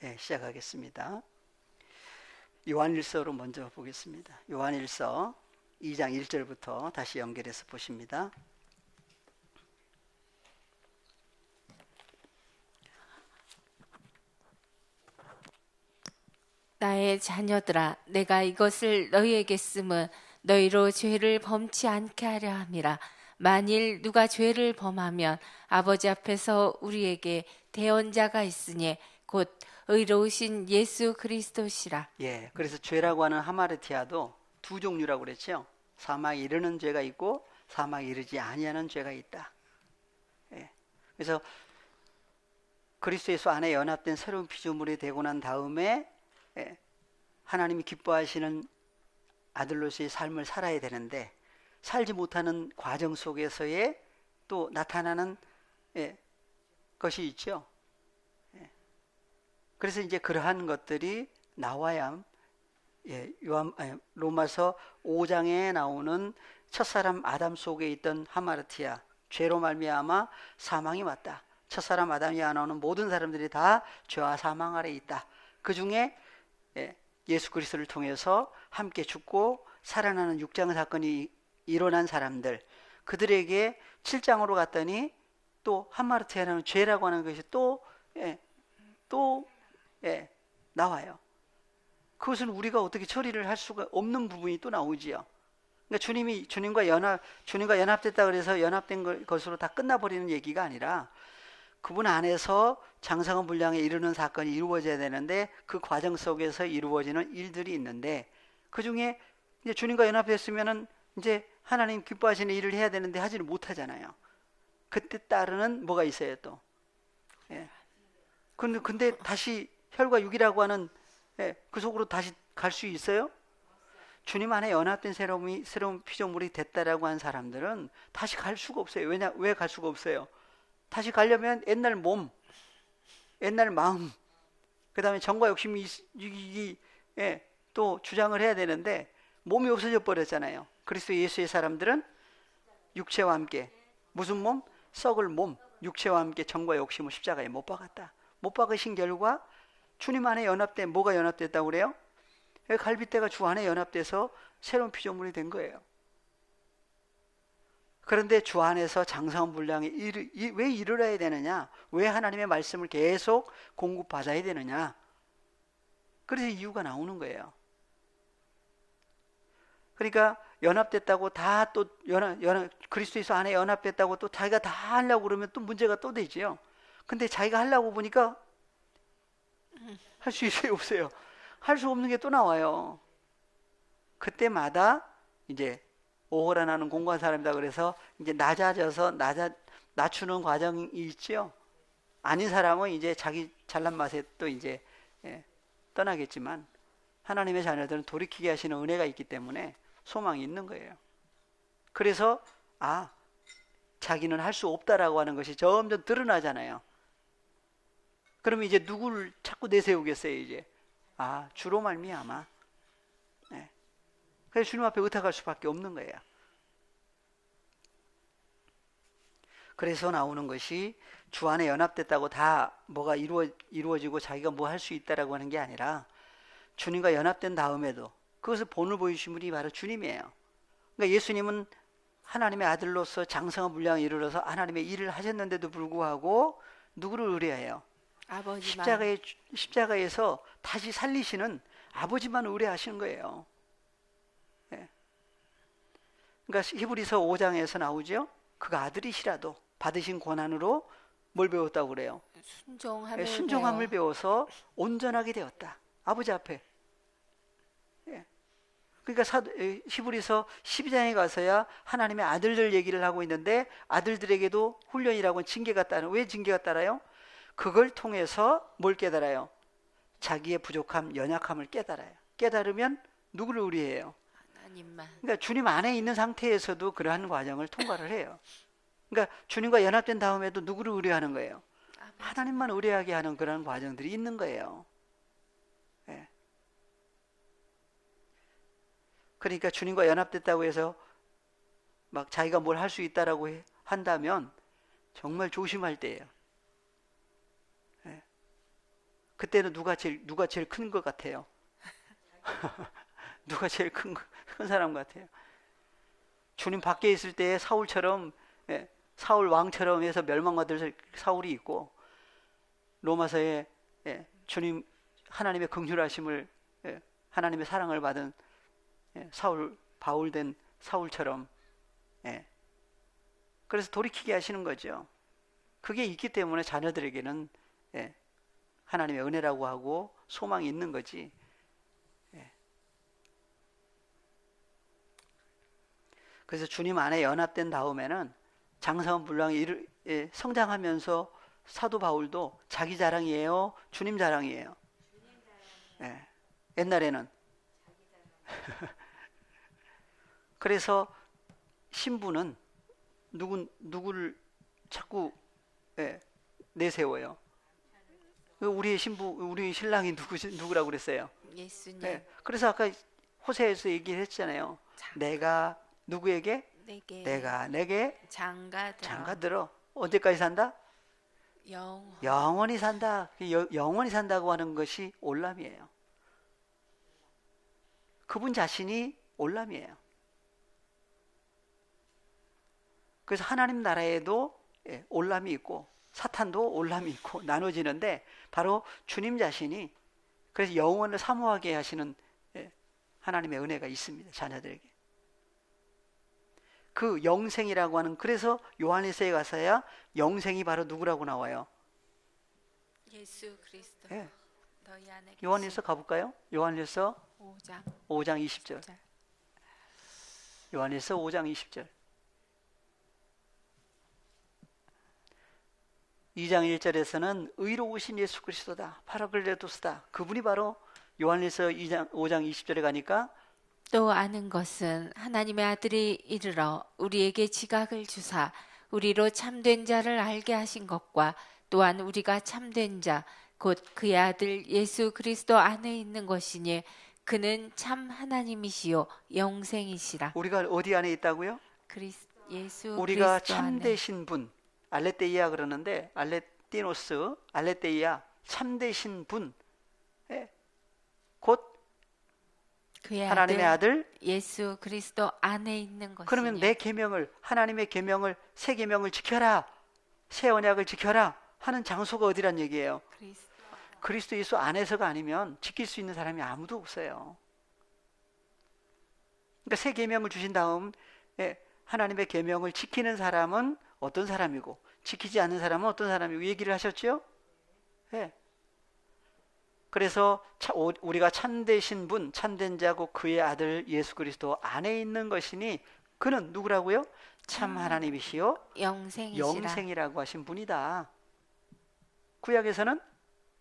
시작하겠습니다. 요한일서로 먼저 보겠습니다. 요한일서 2장 1절부터 다시 연결해서 보십니다. 나의 자녀들아, 내가 이것을 너희에게 쓰면 너희로 죄를 범치 않게 하려 함이라. 만일 누가 죄를 범하면 아버지 앞에서 우리에게 대언자가 있으니 곧 의로우신 예수 그리스도시라. 그래서 죄라고 하는 하마르티아도 두 종류라고 그랬죠. 사망에 이르는 죄가 있고 사망에 이르지 아니하는 죄가 있다. 그래서 그리스도 예수 안에 연합된 새로운 피조물이 되고 난 다음에 하나님이 기뻐하시는 아들로서의 삶을 살아야 되는데, 살지 못하는 과정 속에서의 또 나타나는 것이 있죠. 그래서 이제 그러한 것들이 나와야 로마서 5장에 나오는 첫사람 아담 속에 있던 하마르티아, 죄로 말미암아 사망이 왔다. 첫사람 아담이 안 나오는 모든 사람들이 다 죄와 사망 아래 있다. 그 중에 예수 그리스도를 통해서 함께 죽고 살아나는 6장 사건이 일어난 사람들, 그들에게 7장으로 갔더니 또 하마르티아라는 죄라고 하는 것이 또 나와요. 그것은 우리가 어떻게 처리를 할 수가 없는 부분이 또 나오지요. 그러니까 주님과 연합됐다 그래서 연합된 것으로 다 끝나버리는 얘기가 아니라, 그분 안에서 장성한 분량에 이르는 사건이 이루어져야 되는데, 그 과정 속에서 이루어지는 일들이 있는데, 그 중에 이제 주님과 연합됐으면은 이제 하나님 기뻐하시는 일을 해야 되는데 하지를 못하잖아요. 그때 따르는 뭐가 있어요 또. 근데 다시 혈과 육이라고 하는 그 속으로 다시 갈 수 있어요? 주님 안에 연합된 새로운 피조물이 됐다라고 한 사람들은 다시 갈 수가 없어요. 왜 갈 수가 없어요? 다시 가려면 옛날 몸, 옛날 마음, 그 다음에 정과 욕심이 또 주장을 해야 되는데, 몸이 없어져 버렸잖아요. 그리스도 예수의 사람들은 육체와 함께, 무슨 몸? 썩을 몸, 육체와 함께 정과 욕심을 십자가에 못 박았다. 못 박으신 결과 주님 안에 뭐가 연합됐다고 그래요? 갈빗대가 주 안에 연합돼서 새로운 피조물이 된 거예요. 그런데 주 안에서 장성한 분량이 왜 이르러야 되느냐? 왜 하나님의 말씀을 계속 공급받아야 되느냐? 그래서 이유가 나오는 거예요. 그러니까 연합됐다고 다 또 그리스도 안에 연합됐다고 또 자기가 다 하려고 그러면 또 문제가 또 되지요. 근데 자기가 하려고 보니까 할 수 있어요, 없어요? 할 수 없는 게 또 나와요. 그때마다 이제 오호라 나는 공고한 사람이다 그래서 이제 낮추는 과정이 있죠. 아닌 사람은 이제 자기 잘난 맛에 또 이제 떠나겠지만, 하나님의 자녀들은 돌이키게 하시는 은혜가 있기 때문에 소망이 있는 거예요. 그래서 자기는 할 수 없다라고 하는 것이 점점 드러나잖아요. 그러면 이제 누구를 자꾸 내세우겠어요? 이제 주로 말미암아. 그래서 주님 앞에 의탁할 수밖에 없는 거예요. 그래서 나오는 것이 주 안에 연합됐다고 다 뭐가 이루어지고 자기가 뭐 할 수 있다라고 하는 게 아니라, 주님과 연합된 다음에도 그것을 본을 보이신 분이 바로 주님이에요. 그러니까 예수님은 하나님의 아들로서 장성한 분량에 이르러서 하나님의 일을 하셨는데도 불구하고 누구를 의뢰해요? 아버지만. 십자가에서 다시 살리시는 아버지만 의뢰하시는 거예요. 그러니까 히브리서 5장에서 나오죠. 그가 아들이시라도 받으신 권한으로 뭘 배웠다고 그래요? 순종함을 배워서 온전하게 되었다. 아버지 앞에. 그러니까 히브리서 12장에 가서야 하나님의 아들들 얘기를 하고 있는데, 아들들에게도 훈련이라고 징계가 따라요. 왜 징계가 따라요? 그걸 통해서 뭘 깨달아요? 자기의 부족함, 연약함을 깨달아요. 깨달으면 누구를 의뢰해요? 하나님만. 그러니까 주님 안에 있는 상태에서도 그러한 과정을 통과를 해요. 그러니까 주님과 연합된 다음에도 누구를 의뢰하는 거예요? 하나님만 의뢰하게 하는 그런 과정들이 있는 거예요. 그러니까 주님과 연합됐다고 해서 막 자기가 뭘 할 수 있다라고 한다면 정말 조심할 때예요. 그때는 누가 제일 큰 것 같아요? 누가 제일 큰 사람 같아요? 주님 밖에 있을 때 사울처럼, 예, 사울 왕처럼 해서 멸망받을 사울이 있고, 로마서에, 예, 주님 하나님의 긍휼하심을, 예, 하나님의 사랑을 받은, 예, 사울 바울된 사울처럼, 예, 그래서 돌이키게 하시는 거죠. 그게 있기 때문에 자녀들에게는, 예, 하나님의 은혜라고 하고 소망이 있는 거지. 예. 그래서 주님 안에 연합된 다음에는 장사원 분량이 예, 성장하면서 사도 바울도 자기 자랑이에요, 주님 자랑이에요? 예. 옛날에는 그래서 신부는 누구를 자꾸, 예, 내세워요? 우리의 신부, 우리 신랑이 누구라고 그랬어요? 예수님. 예. 그래서 아까 호세에서 얘기를 했잖아요. 내가 누구에게? 내가 내게 장가들어. 언제까지 산다? 영원히 산다. 영원히 산다고 하는 것이 올람이에요. 그분 자신이 올람이에요. 그래서 하나님 나라에도, 예, 올람이 있고 사탄도 올람이 있고 나눠지는데 바로 주님 자신이, 그래서 영원을 사모하게 하시는, 예, 하나님의 은혜가 있습니다. 자녀들에게. 그 영생이라고 하는, 그래서 요한일서에 가서야 영생이 바로 누구라고 나와요? 예수 그리스도. 예. 너희 안에 요한일서 가볼까요? 요한일서 5장 20절. 요한일서 5장 20절. 2장 1절에서는 의로우신 예수 그리스도다, 파라클레토스다. 그분이 바로 요한일서 5장 20절에 가니까 또 아는 것은 하나님의 아들이 이르러 우리에게 지각을 주사 우리로 참된 자를 알게 하신 것과 또한 우리가 참된 자 곧 그의 아들 예수 그리스도 안에 있는 것이니 그는 참 하나님이시요 영생이시라. 우리가 어디 안에 있다고요? 예수 우리가 그리스도 참되신 분, 알레테이아 그러는데, 알레티노스, 알레테이아, 참되신 분, 예, 곧 그의 하나님의 아들 예수 그리스도 안에 있는 것이니. 그러면 내 계명을, 하나님의 계명을, 새 계명을 지켜라, 새 언약을 지켜라 하는 장소가 어디란 얘기예요? 그리스도 예수 안에서가 아니면 지킬 수 있는 사람이 아무도 없어요. 그러니까 새 계명을 주신 다음, 예, 하나님의 계명을 지키는 사람은 어떤 사람이고 지키지 않는 사람은 어떤 사람이고 얘기를 하셨죠? 예. 그래서 우리가 참되신 분, 참된 자고 그의 아들 예수 그리스도 안에 있는 것이니 그는 누구라고요? 참 하나님이시요 영생이라고 하신 분이다. 구약에서는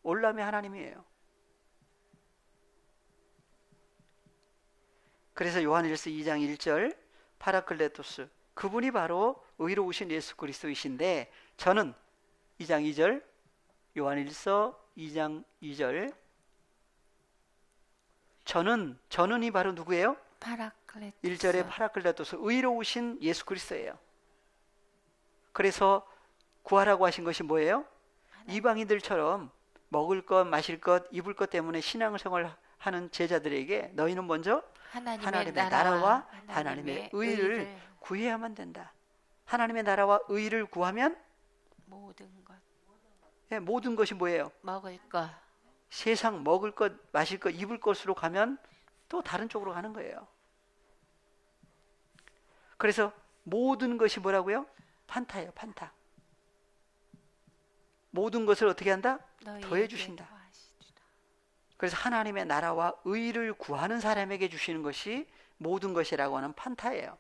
올람의 하나님이에요. 그래서 요한일서 2장 1절 파라클레토스, 그분이 바로 의로우신 예수 그리스도이신데, 저는 2장 2절, 요한일서 2장 2절, 저는이 바로 누구예요? 1절에 파라클레토스, 의로우신 예수 그리스도예요. 그래서 구하라고 하신 것이 뭐예요? 이방인들처럼 먹을 것, 마실 것, 입을 것 때문에 신앙생활 하는 제자들에게 너희는 먼저 하나님의 나라와 하나님의 의를 구해야만 된다. 하나님의 나라와 의를 구하면 모든 것, 예, 모든 것이 뭐예요? 먹을 것, 세상 먹을 것, 마실 것, 입을 것으로 가면 또 다른 쪽으로 가는 거예요. 그래서 모든 것이 뭐라고요? 판타예요, 판타. 모든 것을 어떻게 한다? 더해 주신다. 그래서 하나님의 나라와 의를 구하는 사람에게 주시는 것이 모든 것이라고 하는 판타예요.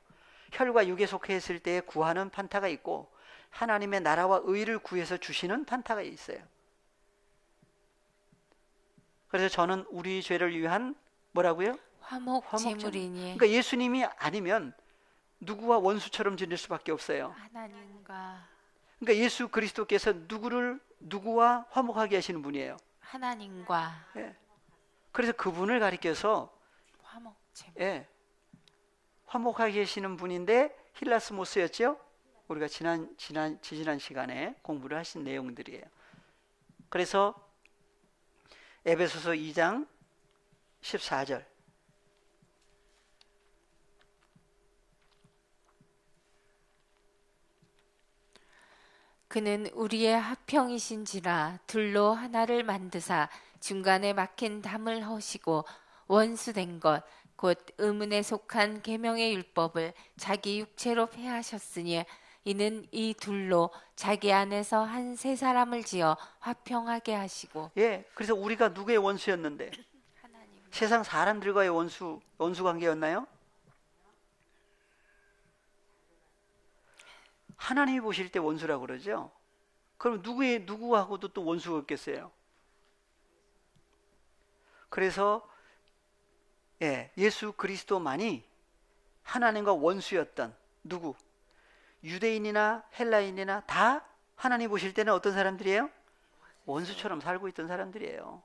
혈과 육에 속해 있을 때 구하는 판타가 있고, 하나님의 나라와 의를 구해서 주시는 판타가 있어요. 그래서 저는 우리 죄를 위한 뭐라고요? 화목제물이니. 그러니까 예수님이 아니면 누구와 원수처럼 지낼 수밖에 없어요. 하나님과. 그러니까 예수 그리스도께서 누구와 화목하게 하시는 분이에요? 하나님과. 예. 그래서 그분을 가리켜서 화목제물. 예, 화목하게 하시는 분인데 힐라스모스였죠? 우리가 지지난 시간에 공부를 하신 내용들이에요. 그래서 에베소서 2장 14절. 그는 우리의 화평이신지라 둘로 하나를 만드사 중간에 막힌 담을 허시고 원수된 것 곧 의문에 속한 계명의 율법을 자기 육체로 폐하셨으니 이는 이 둘로 자기 안에서 한 세 사람을 지어 화평하게 하시고. 예, 그래서 우리가 누구의 원수였는데? 하나님. 세상 사람들과의 원수 관계였나요? 하나님이 보실 때 원수라고 그러죠. 그럼 누구하고도 또 원수가 없겠어요? 그래서 예수 그리스도만이 하나님과 원수였던 누구? 유대인이나 헬라인이나 다 하나님 보실 때는 어떤 사람들이에요? 원수처럼 살고 있던 사람들이에요.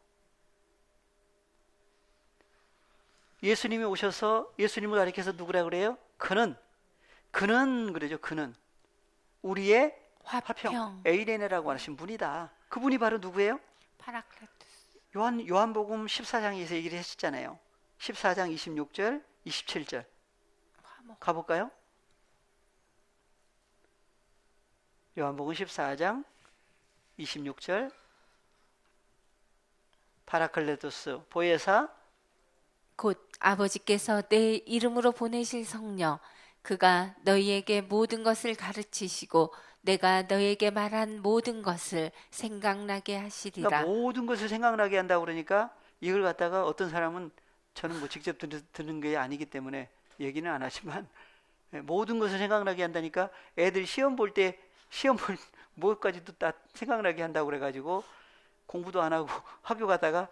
예수님이 오셔서 예수님을 가리켜서 누구라 그래요? 그는 그러죠. 그는 우리의 화평 에이레네라고 하신 분이다. 그분이 바로 누구예요? 파라클레토스. 요한복음 14장에서 얘기를 했었잖아요. 14장 26절 27절 가볼까요? 요한복음 14장 26절 파라클레토스 보혜사 곧 아버지께서 내 이름으로 보내실 성령 그가 너희에게 모든 것을 가르치시고 내가 너희에게 말한 모든 것을 생각나게 하시리라. 그러니까 모든 것을 생각나게 한다고 그러니까 이걸 갖다가 어떤 사람은 저는 뭐 직접 듣는 게 아니기 때문에 얘기는 안 하지만 모든 것을 생각나게 한다니까 애들 시험 볼 뭐까지도 다 생각나게 한다고 그래가지고 공부도 안 하고 학교 가다가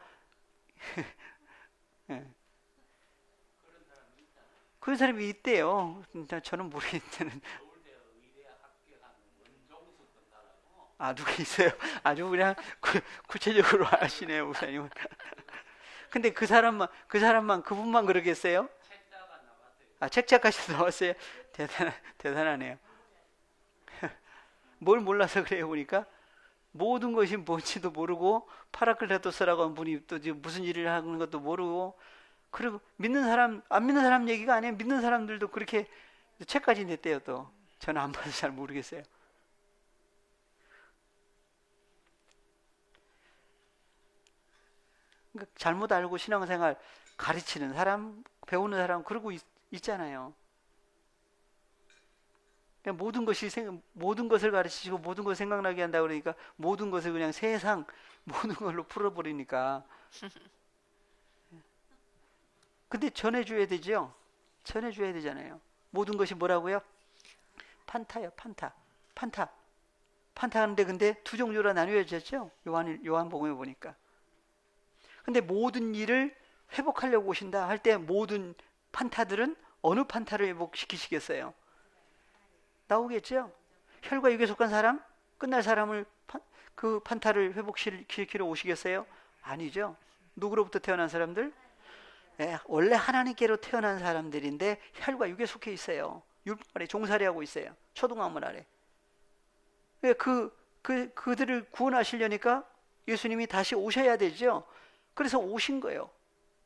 그런 사람이 있대요. 저는 모르겠다는. 누가 있어요? 아주 그냥 구체적으로 아시네요, 목사님은. 근데 그분만 그러겠어요? 책자까지 나왔어요. 대단하네요. 뭘 몰라서 그래요, 보니까? 모든 것이 뭔지도 모르고, 파라클레토스라고 하는 분이 또 무슨 일을 하는 것도 모르고, 그리고 안 믿는 사람 얘기가 아니에요. 믿는 사람들도 그렇게 책까지 냈대요, 또. 저는 안 봐서 잘 모르겠어요. 그러니까 잘못 알고 신앙생활 가르치는 사람, 배우는 사람 그러고 있잖아요. 그냥 모든 것을 가르치시고 모든 것을 생각나게 한다 그러니까 모든 것을 그냥 세상 모든 걸로 풀어버리니까. 근데 전해줘야 되죠. 전해줘야 되잖아요. 모든 것이 뭐라고요? 판타요, 판타. 판타 하는데 근데 두 종류로 나뉘어졌죠. 요한복음에 보니까. 근데 모든 일을 회복하려고 오신다 할 때 모든 판타들은 어느 판타를 회복시키시겠어요? 나오겠죠? 혈과 육에 속한 사람? 끝날 사람을 그 판타를 회복시키러 오시겠어요? 아니죠. 누구로부터 태어난 사람들? 원래 하나님께로 태어난 사람들인데 혈과 육에 속해 있어요. 율법 아래 종살이하고 있어요. 초등학문 아래. 그들을 구원하시려니까 예수님이 다시 오셔야 되죠. 그래서 오신 거예요.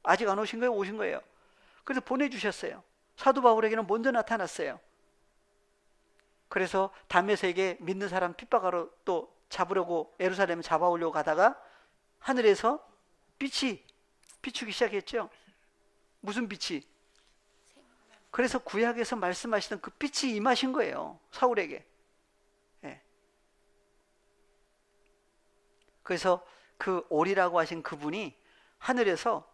아직 안 오신 거예요? 오신 거예요. 그래서 보내주셨어요. 사도 바울에게는 먼저 나타났어요. 그래서 담에색에 믿는 사람 핍박하러 또 잡으려고 예루살렘 잡아오려고 가다가 하늘에서 빛이 비추기 시작했죠. 무슨 빛이? 그래서 구약에서 말씀하시던 그 빛이 임하신 거예요. 사울에게. 그래서 그 오리라고 하신 그분이 하늘에서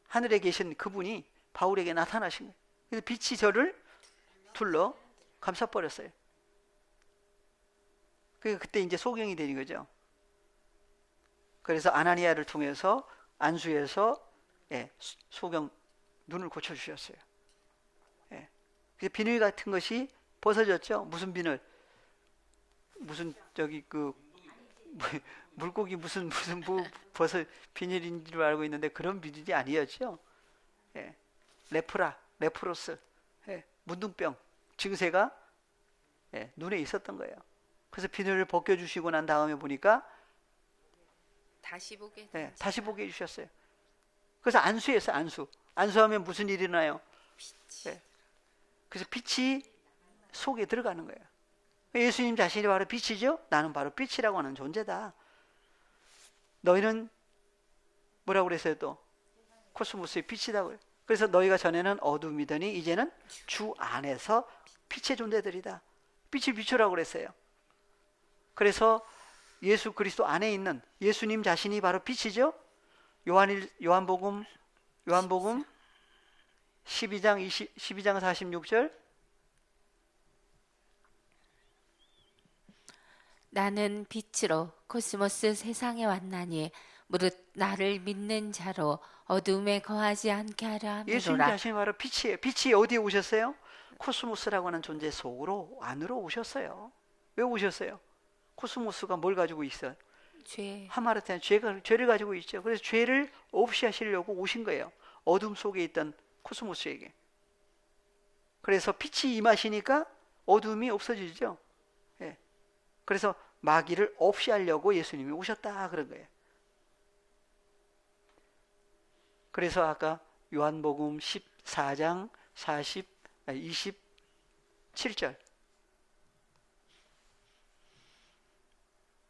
하늘에 계신 그분이 바울에게 나타나신 거예요. 그래서 빛이 저를 둘러 감싸버렸어요. 그때 이제 소경이 되는 거죠. 그래서 아나니아를 통해서 안수해서 소경 눈을 고쳐주셨어요. 그래서 비늘 같은 것이 벗어졌죠. 무슨 비늘? 무슨 물고기 무슨 벗어 비닐인 줄 알고 있는데 그런 비닐이 아니었죠. 레프로스, 문둥병 증세가 눈에 있었던 거예요. 그래서 비늘을 벗겨주시고 난 다음에 보니까 다시 보게 예, 된 다시 보게 해주셨어요. 그래서 안수했어요. 안수. 안수하면 무슨 일이 일어나요? 예, 그래서 빛이 속에 들어가는 거예요. 예수님 자신이 바로 빛이죠. 나는 바로 빛이라고 하는 존재다. 너희는 뭐라고 그랬어요 또? 코스모스의 빛이다. 그래서 너희가 전에는 어둠이더니 이제는 주 안에서 빛의 존재들이다. 빛을 비추라고 그랬어요. 그래서 예수 그리스도 안에 있는 예수님 자신이 바로 빛이죠. 요한복음 12장 46절. 나는 빛으로 코스모스 세상에 왔나니 무릇 나를 믿는 자로 어둠에 거하지 않게 하려 예수님 함이로라. 자신이 바로 빛이에요. 빛이 어디에 오셨어요? 코스모스라고 하는 존재 속으로 안으로 오셨어요. 왜 오셨어요? 코스모스가 뭘 가지고 있어요? 죄. 하마르타는 죄를 가지고 있죠. 그래서 죄를 없이 하시려고 오신 거예요. 어둠 속에 있던 코스모스에게. 그래서 빛이 임하시니까 어둠이 없어지죠. 예. 그래서 마귀를 없이 하려고 예수님이 오셨다 그런 거예요. 그래서 아까 요한복음 14장 27절.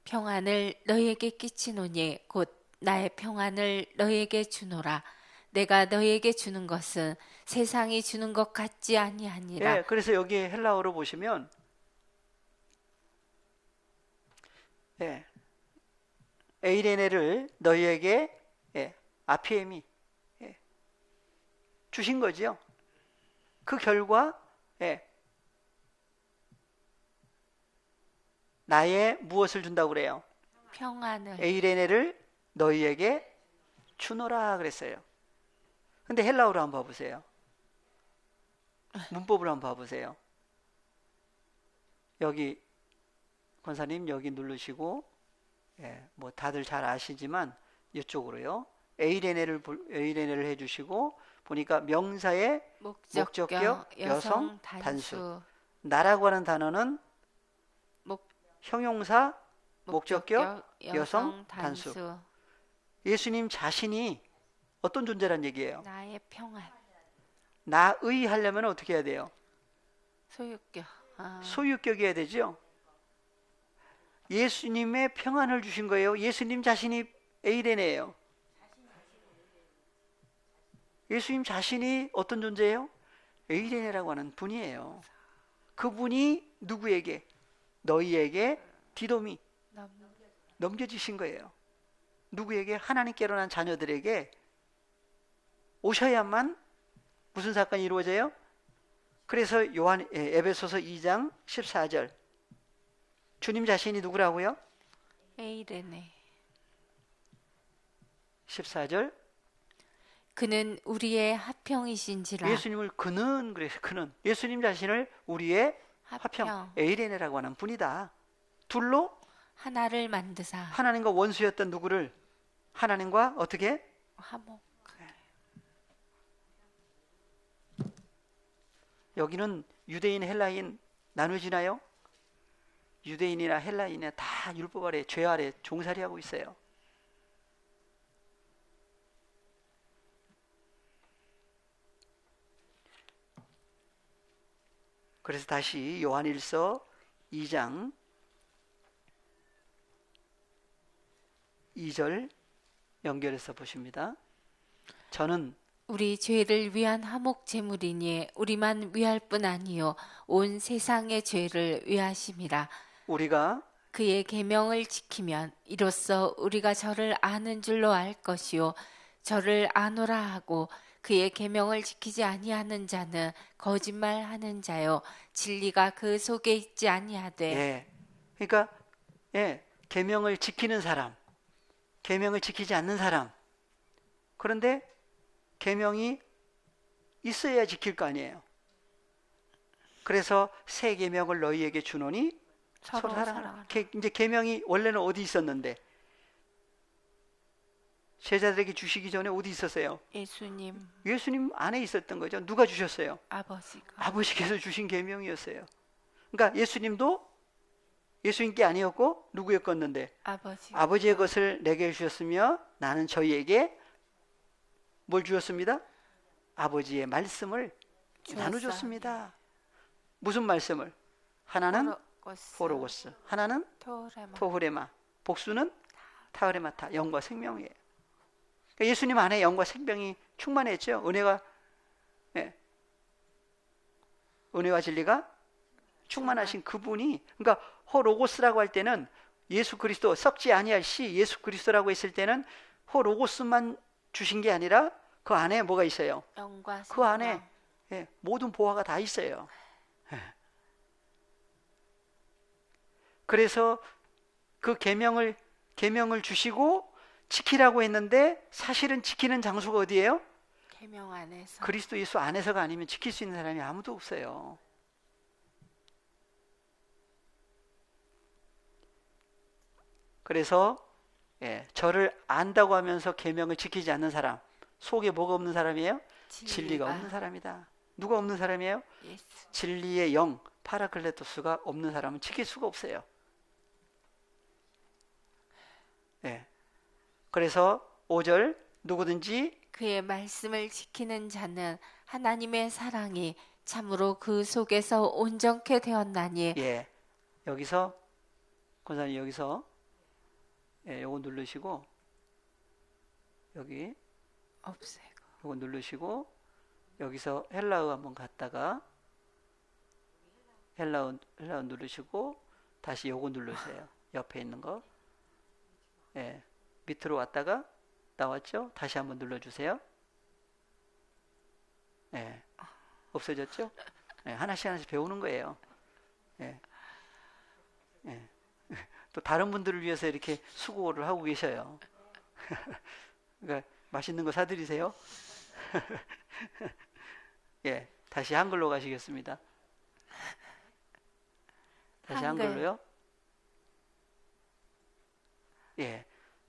평안을 너희에게 끼치노니 곧 나의 평안을 너희에게 주노라. 내가 너희에게 주는 것은 세상이 주는 것 같지 아니하니라. 예, 그래서 여기 헬라어로 보시면 예, 에이레네를 너희에게 아피엠이 주신 거죠. 그 결과 나의 무엇을 준다고 그래요? 평안을. 에이레네를 너희에게 주노라 그랬어요. 근데 헬라어로 한번 봐보세요. 문법을 한번 봐보세요. 여기 권사님 여기 누르시고 뭐 다들 잘 아시지만 이쪽으로요. 에이레네를 해주시고 보니까 명사의 목적격 여성 단수. 나라고 하는 단어는 형용사 목적격 여성 단수. 예수님 자신이 어떤 존재란 얘기예요? 나의 평안. 나의 하려면 어떻게 해야 돼요? 소유격. 소유격이어야 되죠. 예수님의 평안을 주신 거예요. 예수님 자신이 에이레네예요. 예수님 자신이 어떤 존재예요? 에이레네라고 하는 분이에요. 그분이 누구에게? 너희에게 디도미 넘겨주신 거예요. 누구에게? 하나님께로 난 자녀들에게 오셔야만 무슨 사건이 이루어져요? 그래서 에베소서 2장 14절 주님 자신이 누구라고요? 에이레네. 14절 그는 우리의 화평이신지라. 예수님을 그래서 그는 예수님 자신을 우리의 화평 에이레네라고 하는 분이다. 둘로 하나를 만드사 하나님과 원수였던 누구를 하나님과 어떻게? 화목. 여기는 유대인 헬라인 나누어지나요? 유대인이나 헬라인이나 다 율법 아래 죄 아래 종살이하고 있어요. 그래서 다시 요한일서 2장 2절 연결해서 보십니다. 저는 우리 죄를 위한 화목 제물이니 우리만 위할 뿐 아니요 온 세상의 죄를 위하심이라. 우리가 그의 계명을 지키면 이로써 우리가 저를 아는 줄로 알 것이요 저를 아노라 하고 그의 계명을 지키지 아니하는 자는 거짓말하는 자요 진리가 그 속에 있지 아니하되. 그러니까 계명을 지키는 사람, 계명을 지키지 않는 사람. 그런데 계명이 있어야 지킬 거 아니에요. 그래서 새 계명을 너희에게 주노니 서로 사랑하라. 이제 계명이 원래는 어디 있었는데? 제자들에게 주시기 전에 어디 있었어요? 예수님 안에 있었던 거죠. 누가 주셨어요? 아버지께서 주신 계명이었어요. 그러니까 예수님도 예수님께 아니었고 누구의 껐는데? 아버지. 아버지의 것을 내게 주셨으며 나는 저희에게 뭘 주었습니다? 아버지의 말씀을 나눠줬습니다. 무슨 말씀을? 하나는 포로고스, 하나는 토후레마, 복수는 타흐레마타, 영과 생명이에요. 그러니까 예수님 안에 영과 생명이 충만했죠. 은혜와 진리가 충만하신 그분이, 그러니까 호로고스라고 할 때는 예수 그리스도, 썩지 아니할 시 예수 그리스도라고 했을 때는 호로고스만 주신 게 아니라 그 안에 뭐가 있어요? 영과 그 안에 모든 보화가 다 있어요. 그래서 그 계명을 주시고 지키라고 했는데 사실은 지키는 장소가 어디예요? 계명 안에서. 그리스도 예수 안에서가 아니면 지킬 수 있는 사람이 아무도 없어요. 그래서 저를 안다고 하면서 계명을 지키지 않는 사람, 속에 뭐가 없는 사람이에요? 진리가 없는 사람이다. 누가 없는 사람이에요? 예수. 진리의 영, 파라클레토스가 없는 사람은 지킬 수가 없어요. 그래서 5절, 누구든지 그의 말씀을 지키는 자는 하나님의 사랑이 참으로 그 속에서 온전케 되었나니. 여기서 권사님 여기서 요거 누르시고 여기 없애고 요거 누르시고 여기서 헬라어 한번 갔다가 헬라어 누르시고 다시 요거 누르세요. 옆에 있는 거. 밑으로 왔다가 나왔죠? 다시 한번 눌러주세요. 없어졌죠? 하나씩 배우는 거예요. 또 다른 분들을 위해서 이렇게 수고를 하고 계셔요. 그러니까 맛있는 거 사드리세요. 다시 한글로 가시겠습니다. 다시 한글로요.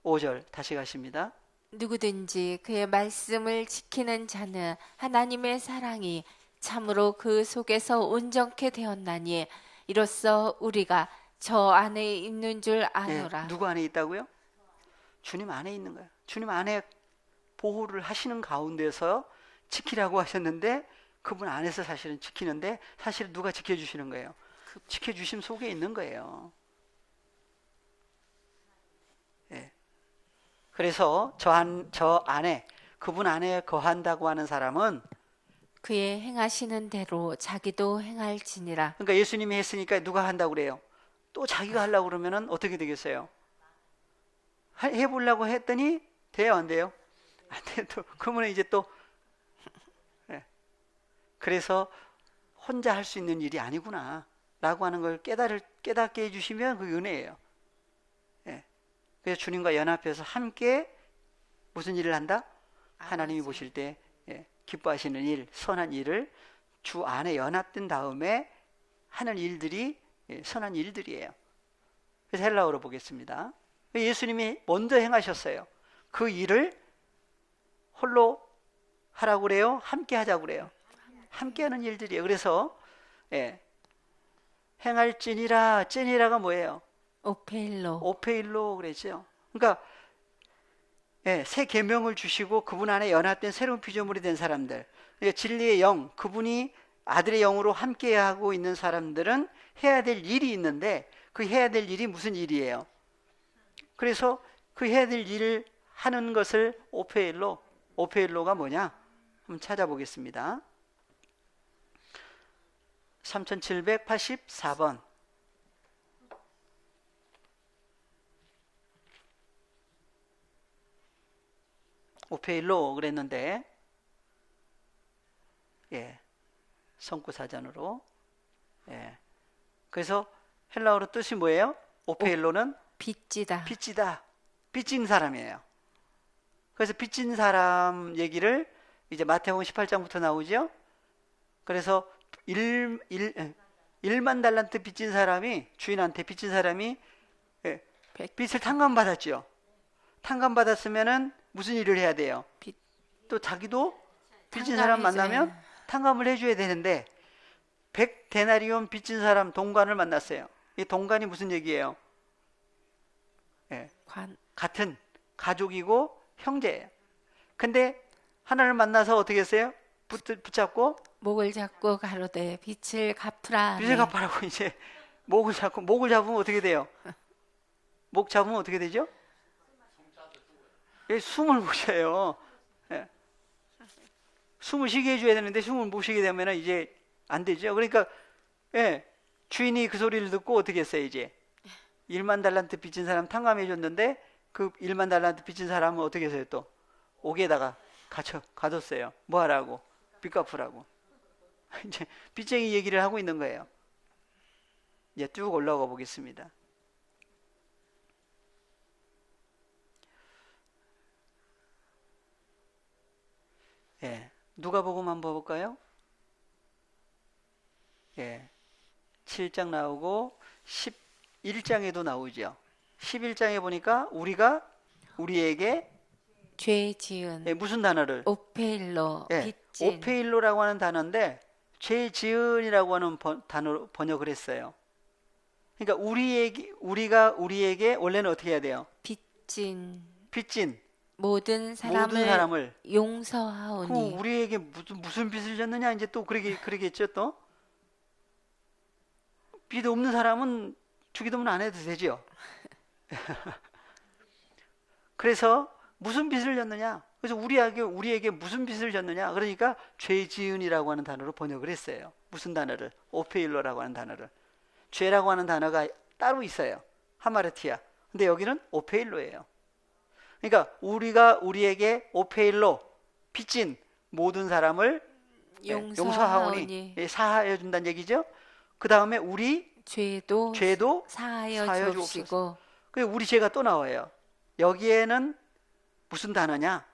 5절 다시 가십니다. 누구든지 그의 말씀을 지키는 자는 하나님의 사랑이 참으로 그 속에서 온전케 되었나니 이로써 우리가 저 안에 있는 줄 아노라. 누구 안에 있다고요? 주님 안에 있는 거예요. 주님 안에 보호를 하시는 가운데서 지키라고 하셨는데 그분 안에서 사실은 지키는데 사실은 누가 지켜주시는 거예요? 지켜주심 속에 있는 거예요. 그래서 저 안에, 그분 안에 거한다고 하는 사람은 그의 행하시는 대로 자기도 행할지니라. 그러니까 예수님이 했으니까 누가 한다고 그래요? 또 자기가 하려고 그러면 어떻게 되겠어요? 해보려고 했더니 돼요, 안 돼요? 안 돼요. 그러면 이제 또 그래서 혼자 할 수 있는 일이 아니구나 라고 하는 걸 깨닫게 해주시면 그게 은혜예요. 그래서 주님과 연합해서 함께 무슨 일을 한다? 하나님이 보실 때 기뻐하시는 일, 선한 일을 주 안에 연합된 다음에 하는 일들이 선한 일들이에요. 그래서 헬라어로 보겠습니다. 예수님이 먼저 행하셨어요. 그 일을 홀로 하라고 그래요? 함께 하자고 그래요? 함께 하는 일들이에요. 그래서 행할지니라, 찌니라가 뭐예요? 오페일로 그랬죠. 그러니까 새 계명을 주시고 그분 안에 연합된 새로운 피조물이 된 사람들, 그러니까 진리의 영, 그분이 아들의 영으로 함께하고 있는 사람들은 해야 될 일이 있는데 그 해야 될 일이 무슨 일이에요? 그래서 그 해야 될 일을 하는 것을 오페일로가 뭐냐? 한번 찾아보겠습니다. 3784번. 오페일로 그랬는데 성구사전으로 그래서 헬라어로 뜻이 뭐예요? 오페일로는 빚지다. 빚진 사람이에요. 그래서 빚진 사람 얘기를 이제 마태복음 18장부터 나오죠. 그래서 1만 달란트 빚진 사람이, 주인한테 빚진 사람이 빚을 탕감받았죠. 탕감받았으면은 무슨 일을 해야 돼요? 또 자기도 빚진 사람 만나면 탕감을 해줘야 되는데 100데나리온 빚진 사람 동관을 만났어요. 이 동간이 무슨 얘기예요? 예, 관, 같은 가족이고 형제예요. 근데 하나를 만나서 어떻게 했어요? 붙잡고 목을 잡고 가로되 빛을 갚으라 빚을 하매 갚아라고 이제 목을 잡으면 어떻게 돼요? 목 잡으면 어떻게 되죠? 예, 숨을 못 쉬어요. 예, 숨을 쉬게 해줘야 되는데 숨을 못 쉬게 되면 이제 안 되죠. 그러니까 예, 주인이 그 소리를 듣고 어떻게 했어요? 이제 1만 달란트 빚진 사람 탕감해 줬는데 그 1만 달란트 빚진 사람은 어떻게 했어요? 또 옥에다가 가뒀어요. 뭐 하라고? 빚 갚으라고. 이제 빚쟁이 얘기를 하고 있는 거예요. 이제 쭉 올라가 보겠습니다. 예, 누가복음 한번 볼까요? 예, 7장 나오고 11장에도 나오죠. 11장에 보니까 우리에게 죄 지은 예, 무슨 단어를? 오페일로 예, 빚진 오페일로라고 하는 단어인데 죄 지은이라고 하는 단어로 번역을 했어요. 그러니까 우리가 우리에게 원래는 어떻게 해야 돼요? 빚진 빚진 모든 모든 사람을. 그럼 용서하오니 우리에게 무슨 빚을 졌느냐? 이제 또 그러겠죠, 또? 빚 없는 사람은 주기도문 안 해도 되죠. 그래서 무슨 빚을 졌느냐? 그래서 우리에게 무슨 빚을 졌느냐? 그러니까 죄 지은이라고 하는 단어로 번역을 했어요. 무슨 단어를? 오페일로라고 하는 단어를. 죄라고 하는 단어가 따로 있어요. 하마르티아. 근데 여기는 오페일로예요. 그러니까 우리에게 오페일로 빚진 모든 사람을 용서하오니 사하여 준다는 얘기죠. 그 다음에 우리 죄도 사하여 사하여 주옵소서. 주옵시고 그리고 우리 죄가 또 나와요. 여기에는 무슨 단어냐?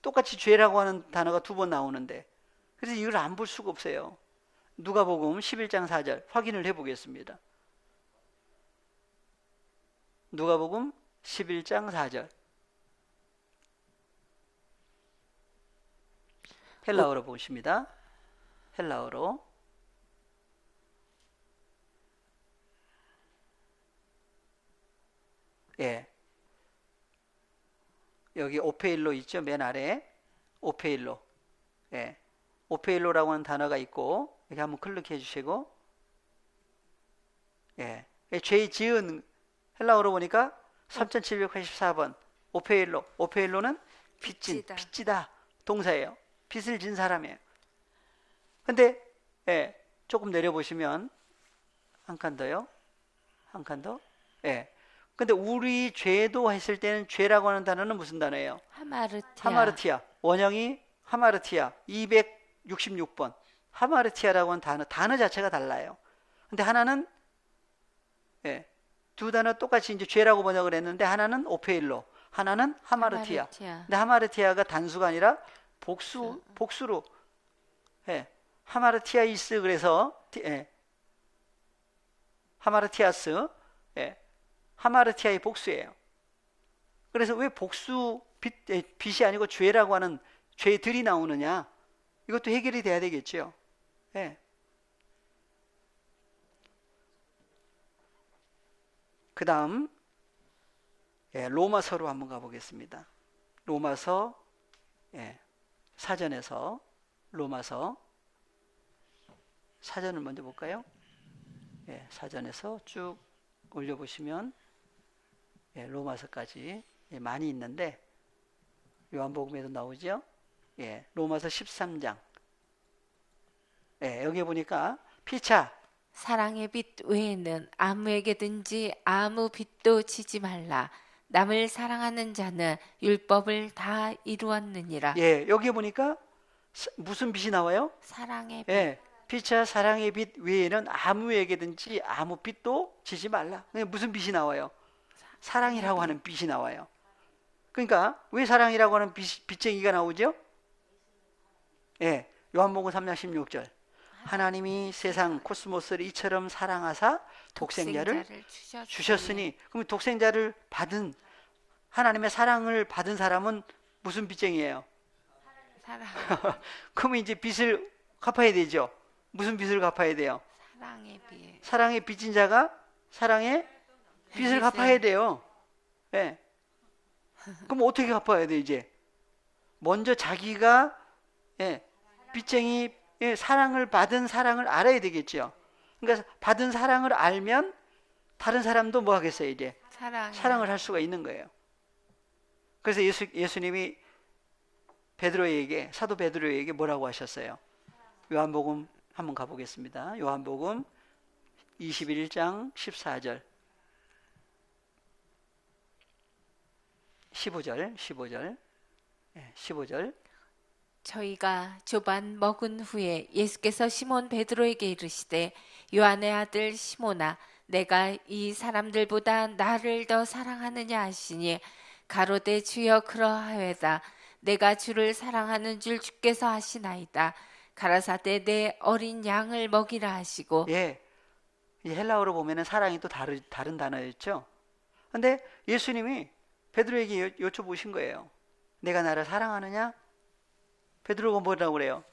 똑같이 죄라고 하는 단어가 두 번 나오는데 그래서 이걸 안 볼 수가 없어요. 누가복음 11장 4절 확인을 해보겠습니다. 누가복음 11장 4절 헬라어로 보십니다. 헬라어로 예, 여기 오페일로 있죠. 맨 아래 오페일로. 예, 오페일로라고 하는 단어가 있고 여기 한번 클릭해 주시고 예, 죄 지은 헬라어로 보니까 3784번 오페일로는 빚지다 동사예요. 빚을 진 사람이에요. 근데 예, 조금 내려보시면 한 칸 더요. 한 칸 더. 예. 근데 우리 죄도 했을 때는 죄라고 하는 단어는 무슨 단어예요? 하마르티아. 원형이 하마르티아 266번. 하마르티아라고 하는 단어 자체가 달라요. 근데 하나는 예, 두 단어 똑같이 이제 죄라고 번역을 했는데 하나는 오페일로, 하나는 하마르티아. 근데 하마르티아가 단수가 아니라 복수로 예, 하마르티아이스 그래서 예, 하마르티아스 예, 하마르티아의 복수예요. 그래서 왜 빚이 아니고 죄라고 하는 죄들이 나오느냐? 이것도 해결이 돼야 되겠죠. 예. 그 다음 예, 로마서로 한번 가보겠습니다. 로마서 예, 사전에서 로마서 사전을 먼저 볼까요? 예, 사전에서 쭉 올려보시면 예, 로마서까지 예, 많이 있는데 요한복음에도 나오죠. 예, 로마서 13장 예, 여기 보니까 피차 사랑의 빚 외에는 아무에게든지 아무 빚도 지지 말라. 남을 사랑하는 자는 율법을 다 이루었느니라. 예, 여기 보니까 무슨 빚이 나와요? 사랑의 빚. 예, 피차 사랑의 빚 외에는 아무에게든지 아무 빚도 지지 말라. 무슨 빚이 나와요? 사랑이라고 하는 빚이 나와요. 그러니까 왜 사랑이라고 하는 빚쟁이가 나오죠? 예, 요한복음 3장 16절 하나님이 세상 코스모스를 이처럼 사랑하사 독생자를 주셨으니 그럼 독생자를 받은 하나님의 사랑을 받은 사람은 무슨 빚쟁이에요? 사랑. 그러면 이제 빚을 갚아야 되죠. 무슨 빚을 갚아야 돼요? 사랑의 빚. 사랑의 빚진 자가 사랑의 빚을 갚아야 돼요. 예. 그럼 어떻게 갚아야 돼 이제? 먼저 자기가 예, 빚쟁이 예, 사랑을 받은 사랑을 알아야 되겠죠. 그러니까 받은 사랑을 알면 다른 사람도 뭐 하겠어요 이제? 사랑을 할 수가 있는 거예요. 그래서 예수님이 베드로에게 사도 베드로에게 뭐라고 하셨어요? 요한복음 한번 가보겠습니다. 요한복음 21장 14절 15절 15절 저희가 조반 먹은 후에 예수께서 시몬 베드로에게 이르시되 요한의 아들 시몬아 내가 이 사람들보다 나를 더 사랑하느냐 하시니 가로되 주여 그러하외다 내가 주를 사랑하는 줄 주께서 하시나이다 가라사대 내 어린 양을 먹이라 하시고 예, 이 헬라어로 보면은 사랑이 또 다른 단어였죠. 근데 예수님이 베드로에게 여쭤보신 거예요. 내가 나를 사랑하느냐? 베드로가 뭐라고 그래요?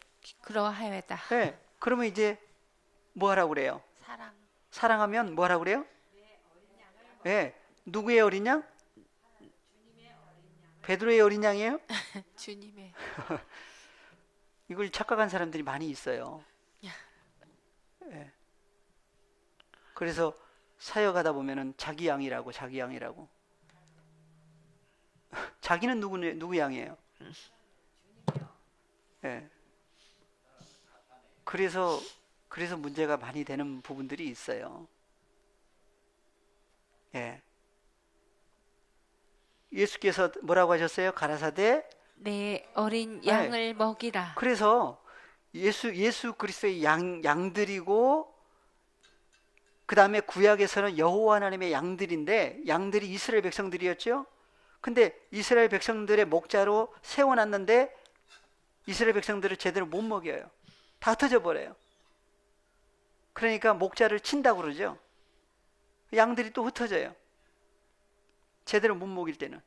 그러하외다 네, 그러면 이제 뭐 하라고 그래요? 사랑하면 뭐 하라고 그래요? 네, 누구의 어린 양? 베드로의 어린 양이에요? 주님의 이걸 착각한 사람들이 많이 있어요. 예. 그래서 사역하다 보면은 자기 양이라고. 자기는 누구 양이에요? 예. 그래서 문제가 많이 되는 부분들이 있어요. 예. 예수께서 뭐라고 하셨어요? 가라사대 내 어린 양을 먹이라. 그래서 예수 그리스도의 양들이고 그 다음에 구약에서는 여호와 하나님의 양들인데 양들이 이스라엘 백성들이었죠. 근데 이스라엘 백성들의 목자로 세워놨는데 이스라엘 백성들을 제대로 못 먹여요. 다 흩어져 버려요. 그러니까 목자를 친다고 그러죠. 양들이 또 흩어져요. 제대로 못 먹일 때는.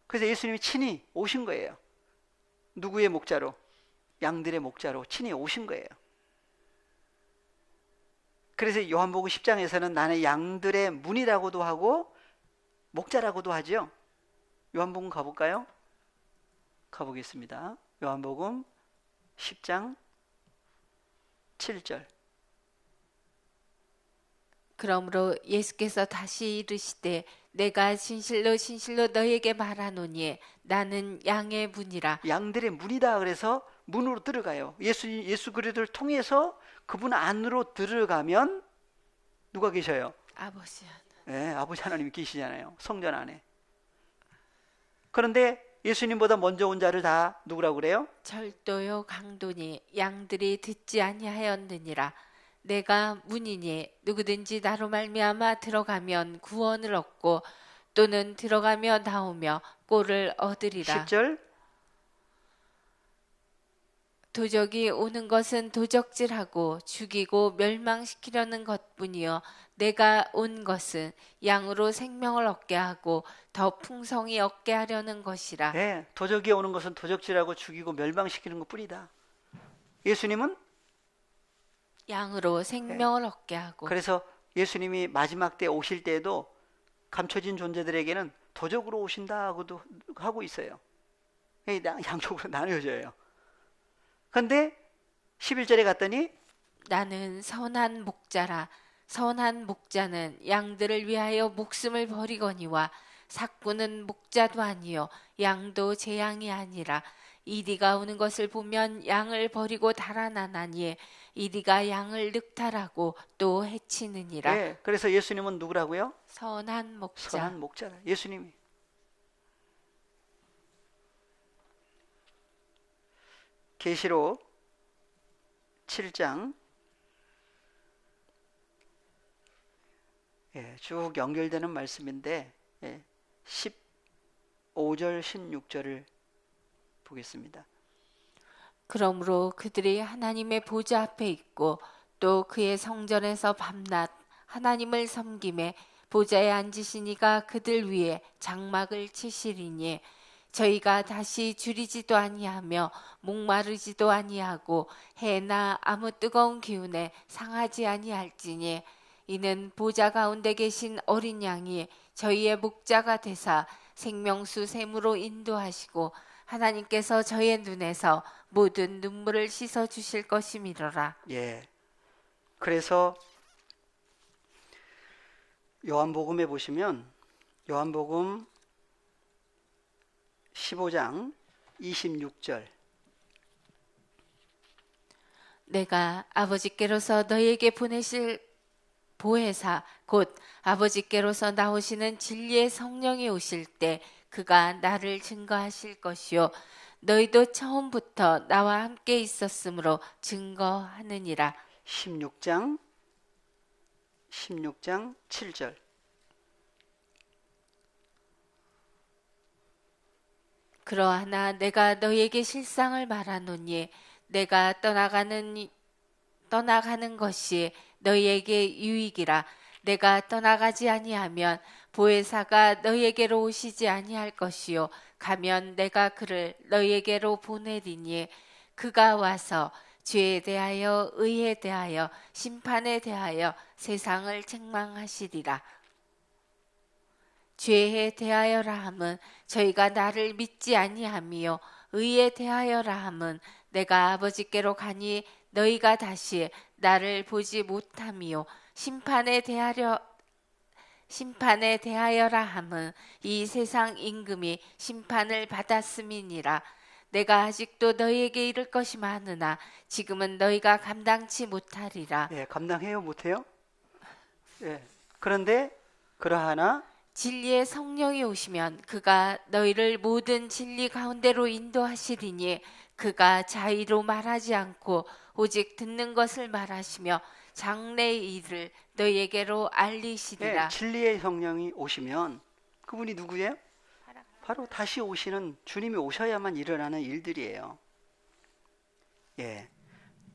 그래서 예수님이 친히 오신 거예요. 누구의 목자로? 양들의 목자로 친히 오신 거예요. 그래서 요한복음 10장에서는 나는 양들의 문이라고도 하고 목자라고도 하죠. 요한복음 가볼까요? 가보겠습니다. 요한복음 10장 7절 그러므로 예수께서 다시 이르시되 내가 진실로 진실로 너희에게 말하노니 나는 양의 문이라. 양들의 문이다. 그래서 문으로 들어가요. 예수 그리스도를 통해서 그분 안으로 들어가면 누가 계셔요? 아버지. 네, 아버지 하나님이 계시잖아요. 성전 안에. 그런데 예수님보다 먼저 온 자를 다 누구라고 그래요? 절도요 강도니 양들이 듣지 아니하였느니라. 내가 문이니 누구든지 나로 말미암아 들어가면 구원을 얻고 또는 들어가며 나오며 꼴을 얻으리라. 10절 도적이 오는 것은 도적질하고 죽이고 멸망시키려는 것뿐이요 내가 온 것은 양으로 생명을 얻게 하고 더 풍성히 얻게 하려는 것이라. 네, 도적이 오는 것은 도적질하고 죽이고 멸망시키는 것뿐이다. 예수님은 양으로 생명을 얻게 하고. 그래서 예수님이 마지막 때 오실 때에도 감춰진 존재들에게는 도적으로 오신다고도 하고 있어요. 양쪽으로 나뉘어져요. 그런데 11절에 갔더니 나는 선한 목자라. 선한 목자는 양들을 위하여 목숨을 버리거니와 삭구는 목자도 아니요 양도 제 양이 아니라 이리가 오는 것을 보면 양을 버리고 달아나나니 이리가 양을 늑탈하고 또 해치느니라. 네, 그래서 예수님은 누구라고요? 선한 목자. 선한 목자라. 예수님이. 계시록 7장 쭉 연결되는 말씀인데 15절 16절을 보겠습니다. 그러므로 그들이 하나님의 보좌 앞에 있고 또 그의 성전에서 밤낮 하나님을 섬김에 보좌에 앉으시니가 그들 위에 장막을 치시리니 저희가 다시 줄이지도 아니하며 목마르지도 아니하고 해나 아무 뜨거운 기운에 상하지 아니할지니 이는 보좌 가운데 계신 어린 양이 저희의 목자가 되사 생명수 샘으로 인도하시고 하나님께서 저희의 눈에서 모든 눈물을 씻어 주실 것이미로라. 예. 그래서 요한복음에 보시면 요한복음 15장 26절 내가 아버지께로서 너희에게 보내실 보혜사 곧 아버지께로서 나오시는 진리의 성령이 오실 때 그가 나를 증거하실 것이요 너희도 처음부터 나와 함께 있었으므로 증거하느니라. 16장 7절 그러하나 내가 너희에게 실상을 말하노니 내가 떠나가는 것이 너희에게 유익이라. 내가 떠나가지 아니하면 보혜사가 너희에게로 오시지 아니할 것이요 가면 내가 그를 너희에게로 보내리니 그가 와서 죄에 대하여 의에 대하여 심판에 대하여 세상을 책망하시리라. 죄에 대하여라 함은 저희가 나를 믿지 아니함이요 의에 대하여라 함은 내가 아버지께로 가니 너희가 다시 나를 보지 못함이요 심판에 대하여라 함은 이 세상 임금이 심판을 받았음이니라. 내가 아직도 너희에게 이를 것이 많으나 지금은 너희가 감당치 못하리라. 예, 감당해요 못해요? 예. 그런데 그러하나 진리의 성령이 오시면 그가 너희를 모든 진리 가운데로 인도하시리니 그가 자의로 말하지 않고 오직 듣는 것을 말하시며 장래의 일을 너희에게로 알리시리라. 예, 진리의 성령이 오시면 그분이 누구예요? 바로 다시 오시는 주님이 오셔야만 일어나는 일들이에요. 예.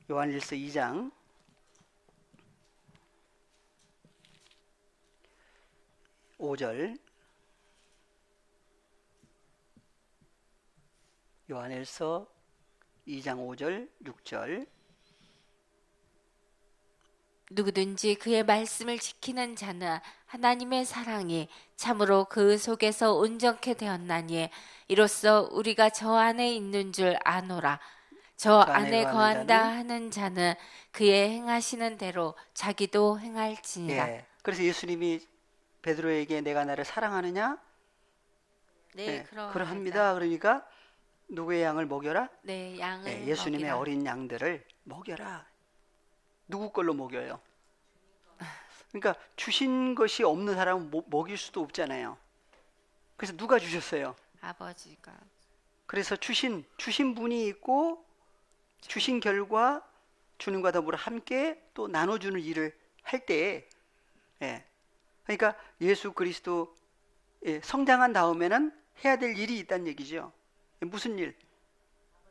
요한일서 2장 5절 요한일서 2장 5절 6절 누구든지 그의 말씀을 지키는 자는 하나님의 사랑이 참으로 그 속에서 온전케 되었나니 이로써 우리가 저 안에 있는 줄 아노라. 저 안에 거한다 하는 자는 그의 행하시는 대로 자기도 행할지니라. 예. 그래서 예수님이 베드로에게 내가 나를 사랑하느냐? 네, 그러합니다. 그러니까 누구의 양을 먹여라? 네, 양을 예, 예수님의 먹이라. 어린 양들을 먹여라. 누구 걸로 먹여요? 그러니까 주신 것이 없는 사람은 먹일 수도 없잖아요. 그래서 누가 주셨어요? 아버지가. 그래서 주신 분이 있고 주신 결과 주님과 더불어 함께 또 나눠주는 일을 할 때에 예, 그러니까 예수 그리스도 성장한 다음에는 해야 될 일이 있다는 얘기죠. 무슨 일?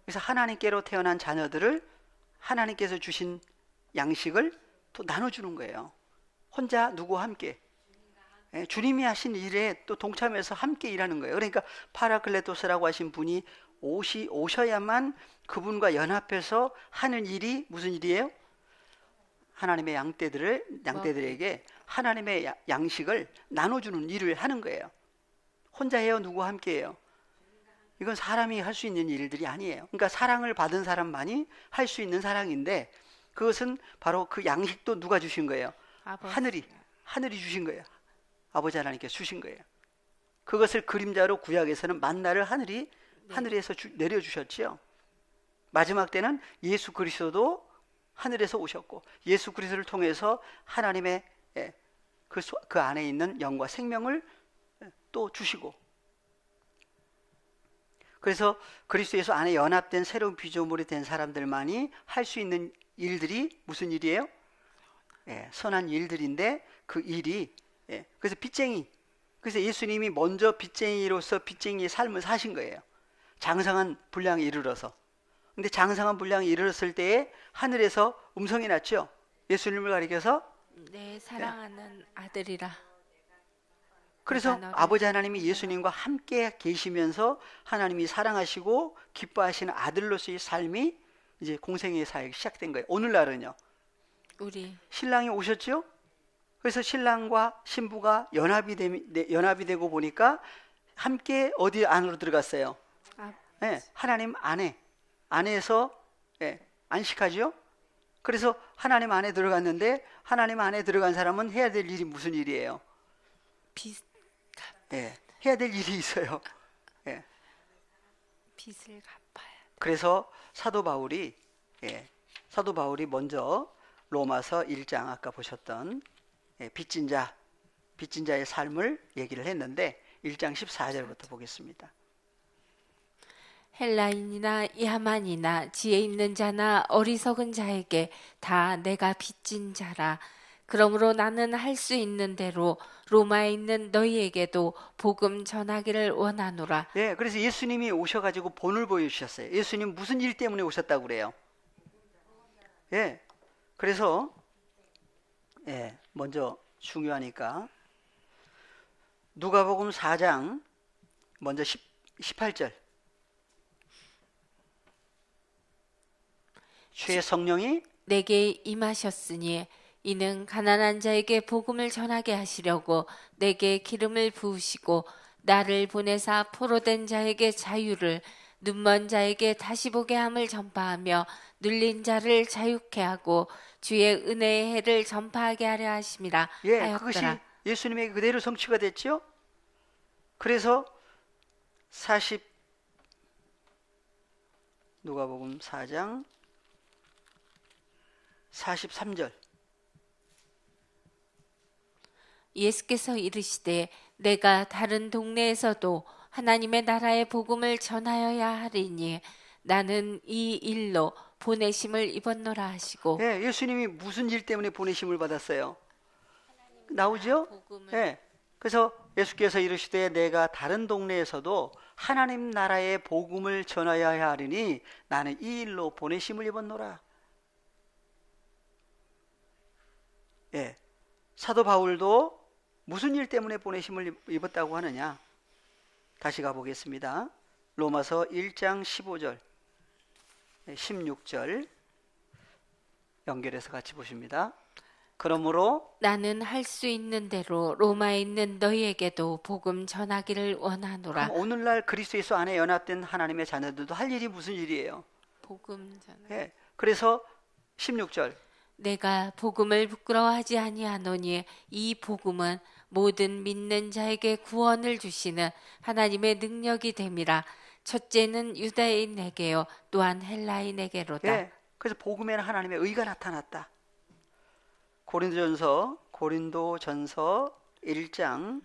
그래서 하나님께로 태어난 자녀들을 하나님께서 주신 양식을 또 나눠주는 거예요. 혼자 누구와 함께 주님이 하신 일에 또 동참해서 함께 일하는 거예요. 그러니까 파라클레토스라고 하신 분이 오셔야만 그분과 연합해서 하는 일이 무슨 일이에요? 하나님의 양떼들에게 하나님의 양식을 나눠주는 일을 하는 거예요. 혼자 해요? 누구와 함께 해요? 이건 사람이 할 수 있는 일들이 아니에요. 그러니까 사랑을 받은 사람만이 할 수 있는 사랑인데 그것은 바로 그 양식도 누가 주신 거예요? 아버지. 하늘이 주신 거예요. 아버지 하나님께서 주신 거예요. 그것을 그림자로 구약에서는 만나를 하늘에서 내려주셨지요. 마지막 때는 예수 그리스도도 하늘에서 오셨고 예수 그리스도를 통해서 하나님의 그 안에 있는 영과 생명을 또 주시고 그래서 그리스도 예수 안에 연합된 새로운 피조물이 된 사람들만이 할 수 있는 일들이 무슨 일이에요? 선한 일들인데 그 일이 그래서 빚쟁이 그래서 예수님이 먼저 빚쟁이로서 빚쟁이의 삶을 사신 거예요. 장성한 분량에 이르러서. 근데 장성한 분량에 이르렀을 때에 하늘에서 음성이 났죠. 예수님을 가리켜서 내 사랑하는 아들이라. 그래서 아버지 하나님이 예수님과 함께 계시면서 하나님이 사랑하시고 기뻐하시는 아들로서의 삶이 이제 공생의 사역이 시작된 거예요. 오늘날은요. 우리 신랑이 오셨죠? 그래서 신랑과 신부가 연합이 되고 보니까 함께 어디 안으로 들어갔어요? 아, 예, 하나님 안에서 예, 안식하죠. 그래서 하나님 안에 들어갔는데 하나님 안에 들어간 사람은 해야 될 일이 무슨 일이에요? 빚, 예, 해야 될 일이 있어요. 예, 빚을 갚아야. 그래서 사도 바울이 먼저 로마서 1장 아까 보셨던 빚진 자의 삶을 얘기를 했는데 1장 14절부터 보겠습니다. 헬라인이나 야만이나 지혜 있는 자나 어리석은 자에게 다 내가 빚진 자라. 그러므로 나는 할 수 있는 대로 로마에 있는 너희에게도 복음 전하기를 원하노라. 예, 그래서 예수님이 오셔가지고 본을 보여주셨어요. 예수님 무슨 일 때문에 오셨다고 그래요? 예, 그래서 먼저 중요하니까 누가복음 4장 먼저 18절 주의 성령이 내게 임하셨으니 이는 가난한 자에게 복음을 전하게 하시려고 내게 기름을 부으시고 나를 보내사 포로된 자에게 자유를 눈먼 자에게 다시 보게 함을 전파하며 눌린 자를 자유케 하고 주의 은혜의 해를 전파하게 하려 하심이라 그것이 하였더라. 예수님에게 그대로 성취가 됐죠. 그래서 누가복음 4장 43절 예수께서 이르시되 내가 다른 동네에서도 하나님의 나라의 복음을 전하여야 하리니 나는 이 일로 보내심을 입었노라 하시고. 예수님이 무슨 일 때문에 보내심을 받았어요? 나오죠? 복음을. 그래서 예수께서 이르시되 내가 다른 동네에서도 하나님 나라의 복음을 전하여야 하리니 나는 이 일로 보내심을 입었노라. 사도 바울도 무슨 일 때문에 보내심을 입었다고 하느냐? 다시 가보겠습니다. 로마서 1장 15절, 16절 연결해서 같이 보십니다. 그러므로 나는 할 수 있는 대로 로마에 있는 너희에게도 복음 전하기를 원하노라. 그럼 오늘날 그리스도 예수 안에 연합된 하나님의 자녀들도 할 일이 무슨 일이에요? 복음 전하. 그래서 16절 내가 복음을 부끄러워하지 아니하노니 이 복음은 모든 믿는 자에게 구원을 주시는 하나님의 능력이 됨이라. 첫째는 유다인에게요 또한 헬라인에게로다. 그래서 복음에는 하나님의 의가 나타났다. 고린도전서 1장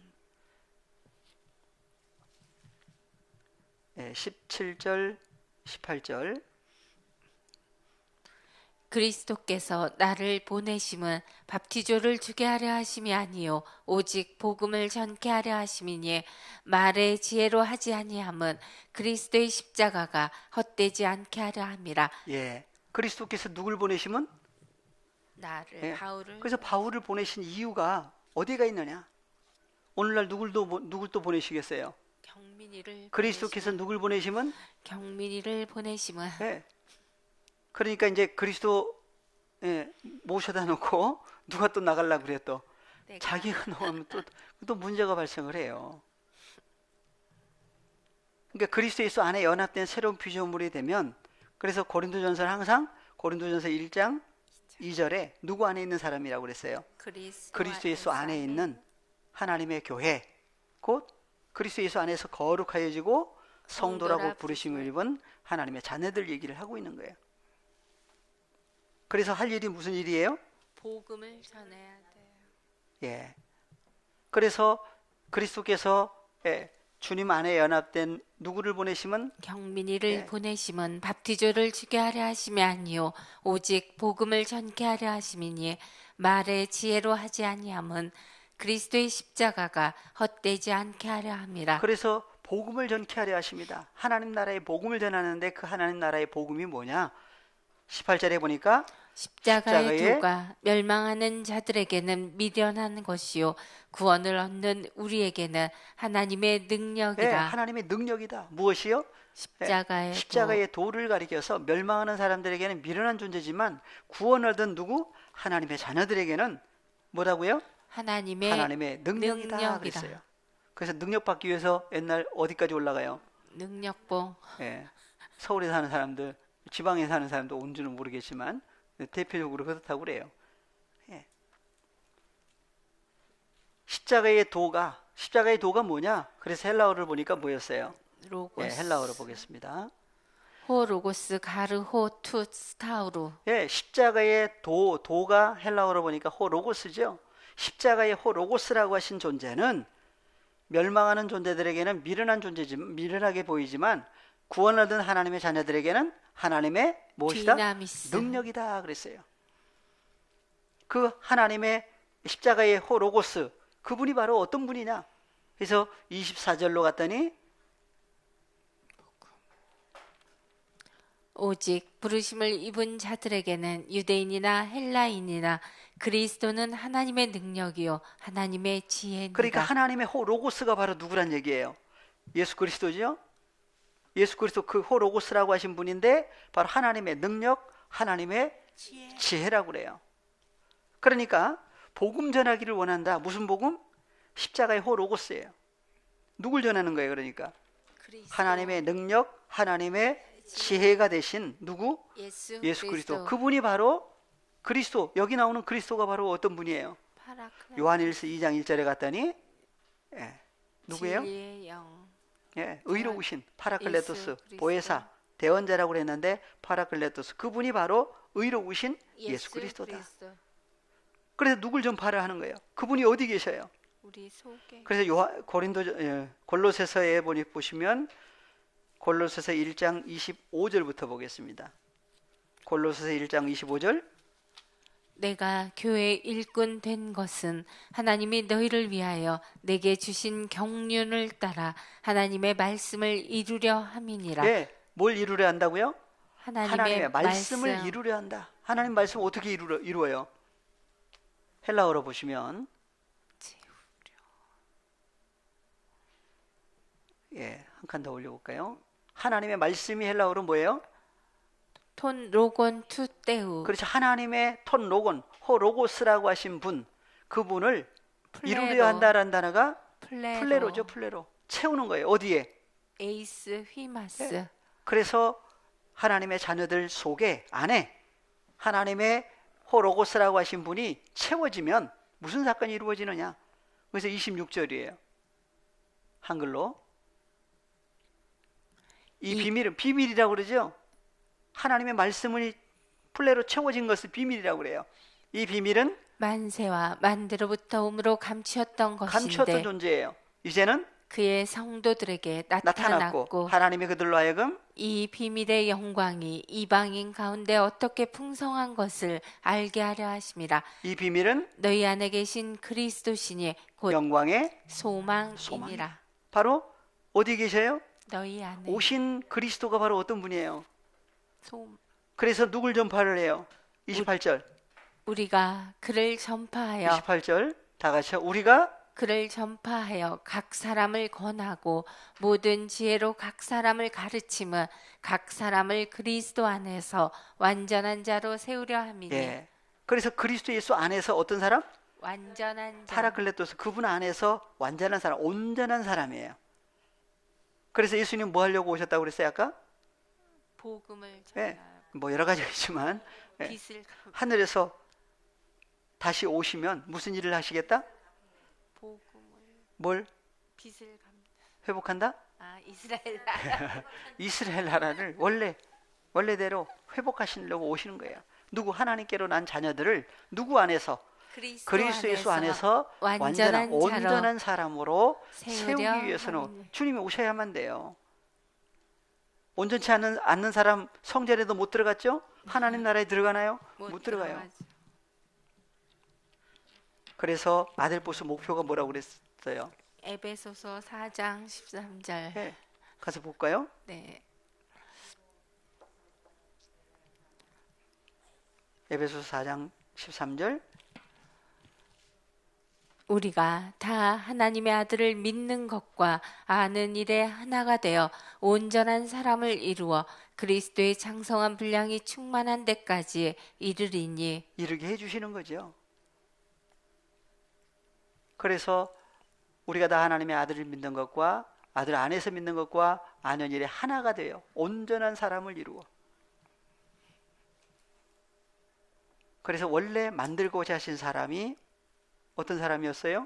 17절 18절 그리스도께서 나를 보내심은 밥티조를 주게 하려 하심이 아니요 오직 복음을 전케 하려 하심이니 말의 지혜로 하지 아니함은 그리스도의 십자가가 헛되지 않게 하려 함이라. 그리스도께서 누굴 보내심은? 나를 바울을. 그래서 바울을 보내신 이유가 어디가 있느냐? 오늘날 누굴 또 보내시겠어요? 경민이를. 그리스도께서 누굴 보내심은? 경민이를 보내심은. 그러니까 이제 그리스도 모셔다 놓고 누가 또 나가려고 그래 또 자기가 나오면 또 문제가 발생을 해요. 그러니까 그리스도 예수 안에 연합된 새로운 피조물이 되면 그래서 고린도전서는 항상 고린도전서 1장 2절에 누구 안에 있는 사람이라고 그랬어요? 그리스도 예수 안에 있는 하나님의 교회 곧 그리스도 예수 안에서 거룩하여지고 성도라고 부르심을 입은 하나님의 자녀들 얘기를 하고 있는 거예요. 그래서 할 일이 무슨 일이에요? 복음을 전해야 돼요. 그래서 그리스도께서 주님 안에 연합된 누구를 보내시면? 경민이를 보내심은 밥티조를 주게 하려 하심이 아니요 오직 복음을 전케 하려 하심이니 말의 지혜로 하지 아니함은 그리스도의 십자가가 헛되지 않게 하려 함이라. 그래서 복음을 전케 하려 하십니다. 하나님 나라의 복음을 전하는데 그 하나님 나라의 복음이 뭐냐? 18절에 보니까 십자가의 도가 멸망하는 자들에게는 미련한 것이요 구원을 얻는 우리에게는 하나님의 능력이라. 하나님의 능력이다. 무엇이요? 십자가의 도를 가리켜서 멸망하는 사람들에게는 미련한 존재지만 구원을 얻은 누구? 하나님의 자녀들에게는 뭐라고요? 하나님의 능력이다 능력이라. 그랬어요. 그래서 능력 받기 위해서 옛날 어디까지 올라가요? 능력봉. 예. 서울에 사는 사람들, 지방에 사는 사람도 온 줄은 모르겠지만 대표적으로 그렇다고 그래요. 예. 십자가의 도가 뭐냐? 그래서 헬라어를 보니까 뭐였어요? 로고스. 예, 헬라어로 보겠습니다. 호 로고스 가르 호 투 스타우루. 예, 십자가의 도가 헬라어로 보니까 호 로고스죠. 십자가의 호 로고스라고 하신 존재는 멸망하는 존재들에게는 미련하게 보이지만 구원을 얻은 하나님의 자녀들에게는 하나님의 무엇이다? 디나미스. 능력이다 그랬어요. 그 하나님의 십자가의 호 로고스, 그분이 바로 어떤 분이냐? 그래서 24절로 갔더니 오직 부르심을 입은 자들에게는 유대인이나 헬라인이나 그리스도는 하나님의 능력이요 하나님의 지혜니라. 그러니까 하나님의 호 로고스가 바로 누구란 얘기예요? 예수 그리스도죠. 예수 그리스도 그 호 로고스라고 하신 분인데 바로 하나님의 능력, 하나님의 지혜라고 그래요. 그러니까 복음 전하기를 원한다. 무슨 복음? 십자가의 호 로고스예요. 누굴 전하는 거예요? 그러니까 그리스도. 하나님의 능력, 하나님의 지혜가 되신 누구? 예수 그리스도. 그분이 바로 그리스도. 여기 나오는 그리스도가 바로 어떤 분이에요? 요한일서 2장 1절에 갔더니 누구예요? 진리의 영. 의로우신 파라클레토스, 예수 그리스도. 보혜사, 대원자라고 그랬는데 파라클레토스, 그분이 바로 의로우신 예수 그리스도다. 그래서 누굴 전파를 하는 거예요? 그분이 어디 계셔요? 우리 속에. 그래서 골로새서에 보시면 골로새서 1장 25절부터 보겠습니다. 골로새서 1장 25절. 내가 교회 일꾼 된 것은 하나님이 너희를 위하여 내게 주신 경륜을 따라 하나님의 말씀을 이루려 함이니라. 네, 뭘 이루려 한다고요? 하나님의 말씀을 말씀. 이루려 한다. 하나님 말씀 어떻게 이루어요? 헬라어로 보시면 한 칸 더 올려볼까요? 하나님의 말씀이 헬라어로 뭐예요? 톤 로곤 투 떼우. 그렇죠. 하나님의 톤 로곤, 호 로고스라고 하신 분, 그분을 이루려 한다라는 단어가 플레로죠. 플레로. 채우는 거예요. 어디에? 에이스 휘마스. 그래서 하나님의 자녀들 속에 안에 하나님의 호 로고스라고 하신 분이 채워지면 무슨 사건이 이루어지느냐? 그래서 26절이에요. 한글로. 이 비밀은 비밀이라고 그러죠. 하나님의 말씀이 플레로 채워진 것을 비밀이라고 그래요. 이 비밀은 만세와 만대로부터 오므로 감추었던 것인데 존재예요. 이제는 그의 성도들에게 나타났고 나타났고 하나님이 그들로 하여금 이 비밀의 영광이 이방인 가운데 어떻게 풍성한 것을 알게 하려 하심이라. 이 비밀은 너희 안에 계신 그리스도시니 곧 영광의 소망이니라. 바로 어디 계셔요? 너희 안에 오신 그리스도가 바로 어떤 분이에요? 소 그래서 누굴 전파를 해요? 28절. 우리가 그를 전파하여 28절 다 같이요. 우리가 그를 전파하여 각 사람을 권하고 모든 지혜로 각 사람을 가르침은 각 사람을 그리스도 안에서 완전한 자로 세우려 함이니. 그래서 그리스도 예수 안에서 어떤 사람? 완전한 자. 파라클레토스, 그분 안에서 완전한 사람, 온전한 사람이에요. 그래서 예수님 뭐 하려고 오셨다고 그랬어요 아까? 복음을 전하여 뭐 여러 가지가 있지만 빛을 하늘에서 다시 오시면 무슨 일을 하시겠다? 복음을 뭘? 빛을 회복한다? 이스라엘 이스라엘 나라를 원래대로 회복하시려고 오시는 거예요. 누구? 하나님께로 난 자녀들을 누구 안에서? 그리스도 예수 안에서 온전한 사람으로 세우기 위해서는 주님이 오셔야만 돼요. 온전치 않는 사람 성전에도 못 들어갔죠? 하나님 나라에 들어가나요? 못 들어가요. 그래서 아델포스 목표가 뭐라고 그랬어요? 에베소서 4장 13절. 가서 볼까요? 네. 에베소서 4장 13절. 우리가 다 하나님의 아들을 믿는 것과 아는 일에 하나가 되어 온전한 사람을 이루어 그리스도의 장성한 분량이 충만한 데까지 이르리니. 이르게 해주시는 거죠. 그래서 우리가 다 하나님의 아들을 믿는 것과 아들 안에서 믿는 것과 안연일에 하나가 되어 온전한 사람을 이루어. 그래서 원래 만들고자 하신 사람이 어떤 사람이었어요?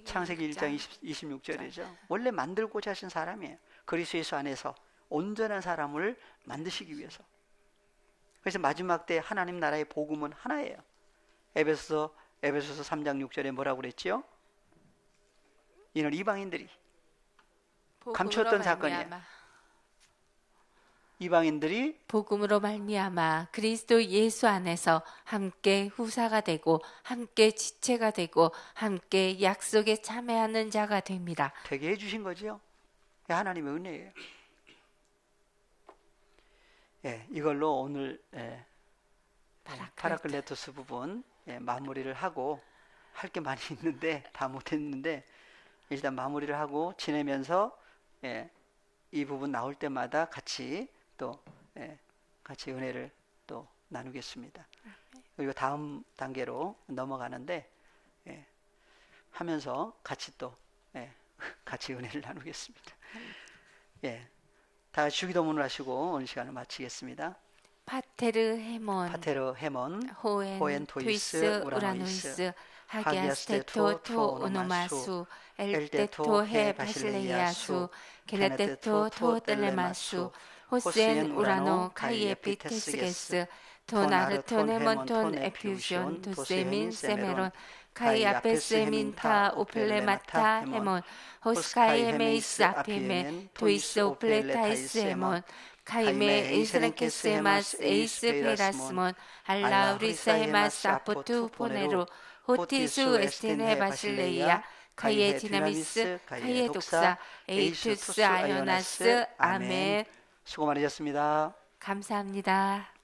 창세기 1장 26절이죠. 원래 만들고자 하신 사람이에요. 그리스도 예수 안에서 온전한 사람을 만드시기 위해서. 그래서 마지막 때 하나님 나라의 복음은 하나예요. 에베소서 3장 6절에 뭐라고 그랬지요? 이는 이방인들이 감추었던 사건이에요. 이방인들이 복음으로 말미암아 그리스도 예수 안에서 함께 후사가 되고 함께 지체가 되고 함께 약속에 참여하는 자가 됩니다. 되게 해주신 거죠. 하나님의 은혜예요. 예, 이걸로 오늘 파라클레토스 부분 마무리를 하고 할 게 많이 있는데 다 못했는데 일단 마무리를 하고 지내면서 이 부분 나올 때마다 같이 또 같이 은혜를 또 나누겠습니다. 그리고 다음 단계로 넘어가는데 하면서 같이 또 같이 은혜를 나누겠습니다. 다 같이 주기도문을 하시고 오늘 시간을 마치겠습니다. 파테르 헤몬 호엔 토이스 우라노이스 하기아스테토 토 오노마수 엘테토 헤 바실레이아수 게네테토 토 텔레마수 호센 우라노 카이에피테스게스 토나르톤 헤몬톤 에퓨션 도세민 세메론 카이 아페세민 타 오플레마타 헤몬 호스카이 메이스 아피멘 토이스 오플레타이스 헤몬 카이메 에이스렌케스에마스 에이스 페라스몬 알라우리사에마스 아포투 포네로 호티수 에스테네 바실레이아 카이에 디나미스 카이에 독사 에이투스 아요나스 아멘. 수고 많으셨습니다. 감사합니다.